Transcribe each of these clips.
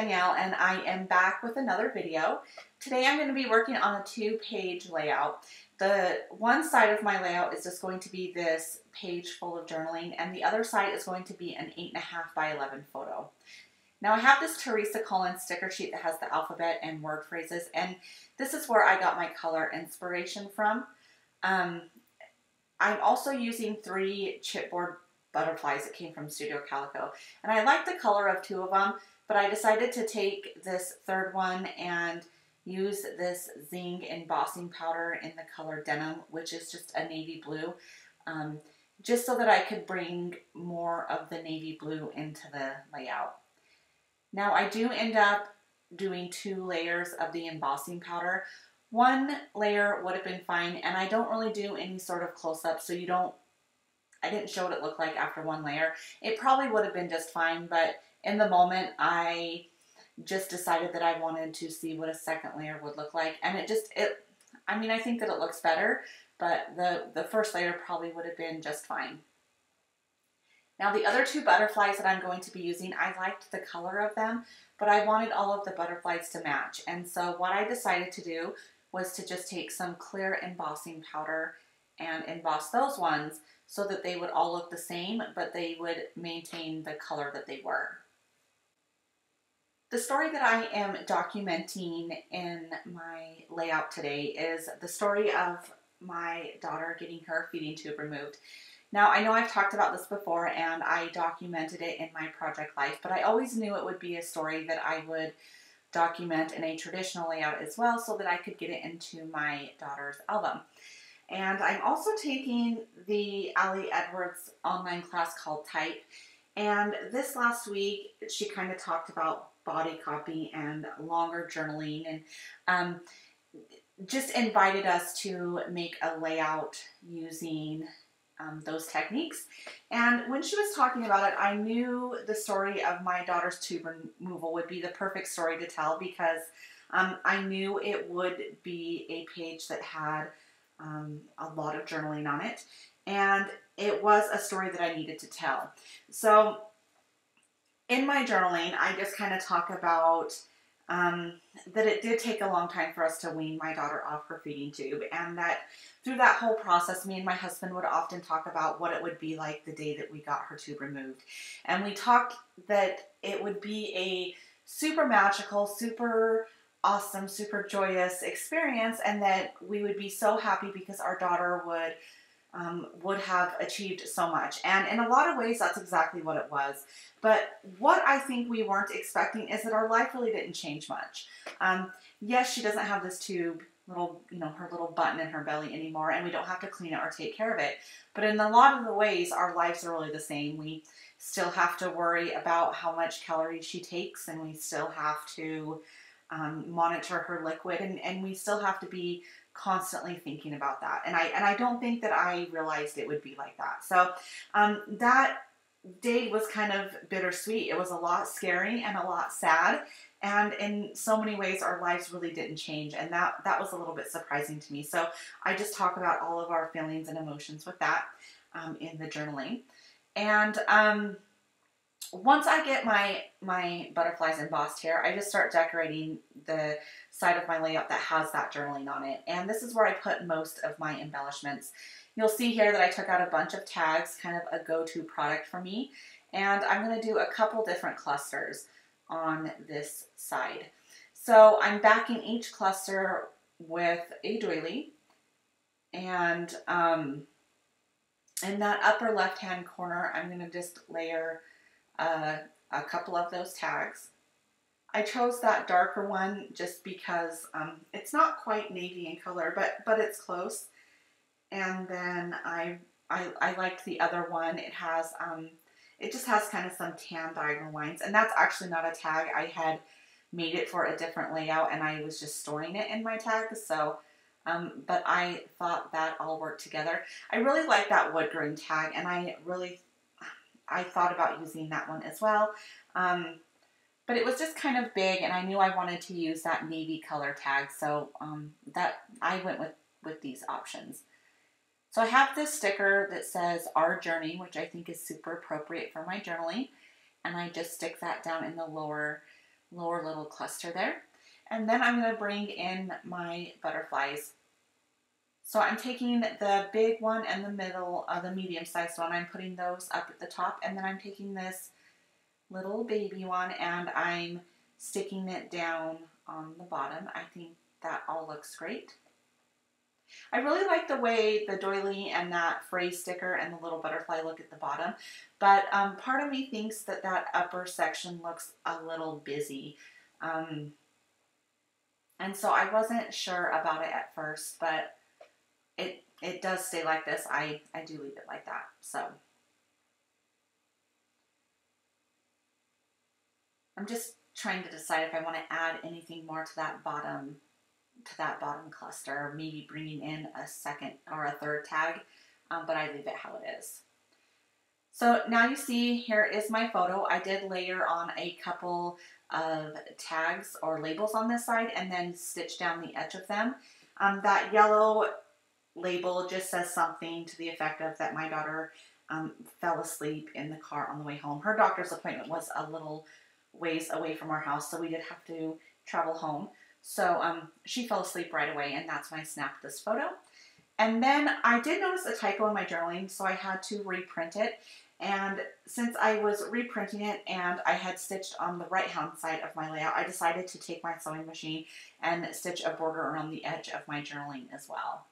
Danielle, and I am back with another video. Today I'm going to be working on a 2-page layout. The one side of my layout is just going to be this page full of journaling, and the other side is going to be an 8.5 by 11 photo. Now I have this Teresa Collins sticker sheet that has the alphabet and word phrases, and this is where I got my color inspiration from. I'm also using 3 chipboard butterflies that came from Studio Calico, and I like the color of 2 of them, but I decided to take this third one and use this Zing embossing powder in the color Denim, which is just a navy blue, just so that I could bring more of the navy blue into the layout. Now I do end up doing 2 layers of the embossing powder. One layer would have been fine, and I don't really do any sort of close-up, so I didn't show what it looked like after one layer. It probably would have been just fine, but in the moment I just decided that I wanted to see what a second layer would look like, and I mean, I think that it looks better, but the first layer probably would have been just fine. Now the other 2 butterflies that I'm going to be using, I liked the color of them, but I wanted all of the butterflies to match, and so what I decided to do was to just take some clear embossing powder and emboss those ones so that they would all look the same, but they would maintain the color that they were. The story that I am documenting in my layout today is the story of my daughter getting her feeding tube removed. Now, I know I've talked about this before and I documented it in my project life, but I always knew it would be a story that I would document in a traditional layout as well so that I could get it into my daughter's album. And I'm also taking the Allie Edwards online class called Type. And this last week, she kind of talked about body copy and longer journaling, and just invited us to make a layout using those techniques. And when she was talking about it, I knew the story of my daughter's tube removal would be the perfect story to tell, because I knew it would be a page that had a lot of journaling on it, and it was a story that I needed to tell. So in my journaling, I just kind of talk about that it did take a long time for us to wean my daughter off her feeding tube, and that through that whole process, me and my husband would often talk about what it would be like the day that we got her tube removed. And we talked that it would be a super magical, super awesome, super joyous experience, and that we would be so happy because our daughter would have achieved so much. And in a lot of ways, that's exactly what it was. But what I think we weren't expecting is that our life really didn't change much. Yes, she doesn't have this tube, her little button in her belly anymore, and we don't have to clean it or take care of it. But in a lot of the ways, our lives are really the same. We still have to worry about how much calories she takes, and we still have to monitor her liquid, and we still have to be constantly thinking about that. And I don't think that I realized it would be like that. So that day was kind of bittersweet. It was a lot scary and a lot sad, and in so many ways our lives really didn't change, and that was a little bit surprising to me. So I just talk about all of our feelings and emotions with that in the journaling. And once I get my butterflies embossed here, I just start decorating the side of my layout that has that journaling on it. And this is where I put most of my embellishments. You'll see here that I took out a bunch of tags, kind of a go-to product for me. And I'm going to do a couple different clusters on this side. So I'm backing each cluster with a doily. And in that upper left-hand corner, I'm going to just layer a couple of those tags. I chose that darker one just because it's not quite navy in color, but it's close. And then I liked the other one. It has it just has kind of some tan diagonal lines, and that's actually not a tag. I had made it for a different layout, and I was just storing it in my tags. So but I thought that all worked together. I really like that wood grain tag, and I thought about using that one as well, but it was just kind of big, and I knew I wanted to use that navy color tag, so that I went with these options. So I have this sticker that says Our Journey, which I think is super appropriate for my journaling, and I just stick that down in the lower lower little cluster there. And then I'm going to bring in my butterflies. So I'm taking the big one and the middle, the medium-sized one, I'm putting those up at the top, and then I'm taking this little baby one and I'm sticking it down on the bottom. I think that all looks great. I really like the way the doily and that phrase sticker and the little butterfly look at the bottom, but part of me thinks that that upper section looks a little busy. And so I wasn't sure about it at first, but it does stay like this. I do leave it like that. So I'm just trying to decide if I want to add anything more to that bottom cluster, or maybe bringing in a second or a third tag, but I leave it how it is. So now you see here is my photo. I did layer on a couple of tags or labels on this side and then stitch down the edge of them. That yellow label just says something to the effect of that my daughter fell asleep in the car on the way home. Her doctor's appointment was a little ways away from our house, so we did have to travel home. So she fell asleep right away, and that's when I snapped this photo. And then I did notice a typo in my journaling, so I had to reprint it. And since I was reprinting it and I had stitched on the right-hand side of my layout, I decided to take my sewing machine and stitch a border around the edge of my journaling as well.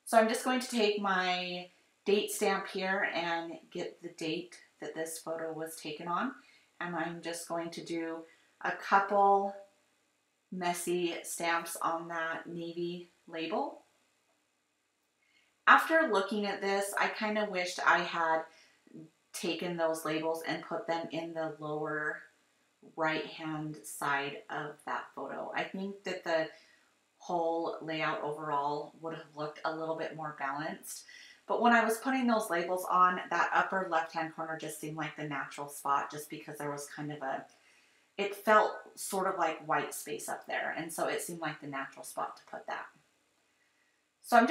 So I'm just going to take my date stamp here and get the date that this photo was taken on. And I'm just going to do a couple messy stamps on that navy label. After looking at this, I kind of wished I had taken those labels and put them in the lower right hand side of that photo. I think that the whole layout overall would have looked a little bit more balanced. But when I was putting those labels on, that upper left-hand corner just seemed like the natural spot, just because there was kind of it felt sort of like white space up there. And so it seemed like the natural spot to put that. So I'm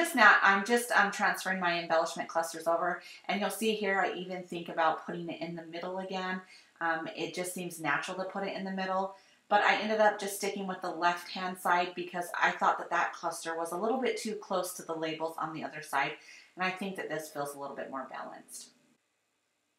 just transferring my embellishment clusters over, and you'll see here I even think about putting it in the middle again. It just seems natural to put it in the middle, but I ended up just sticking with the left-hand side because I thought that that cluster was a little bit too close to the labels on the other side, and I think that this feels a little bit more balanced.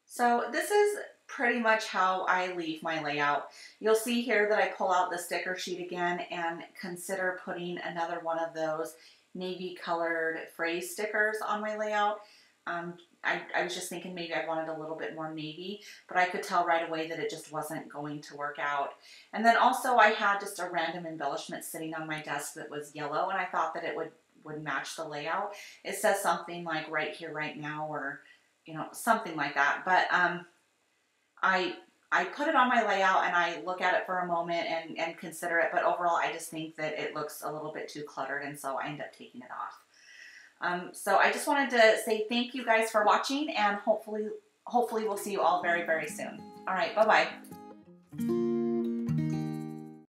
So this is pretty much how I leave my layout. You'll see here that I pull out the sticker sheet again and consider putting another one of those navy colored phrase stickers on my layout. I was just thinking maybe I wanted a little bit more navy, but I could tell right away that it just wasn't going to work out. And then also I had just a random embellishment sitting on my desk that was yellow, and I thought that it would match the layout. It says something like right here, right now, or you know, something like that. But I put it on my layout and I look at it for a moment and consider it, but overall I just think that it looks a little bit too cluttered, and so I end up taking it off. So I just wanted to say thank you guys for watching, and hopefully we'll see you all very, very soon. All right, bye-bye.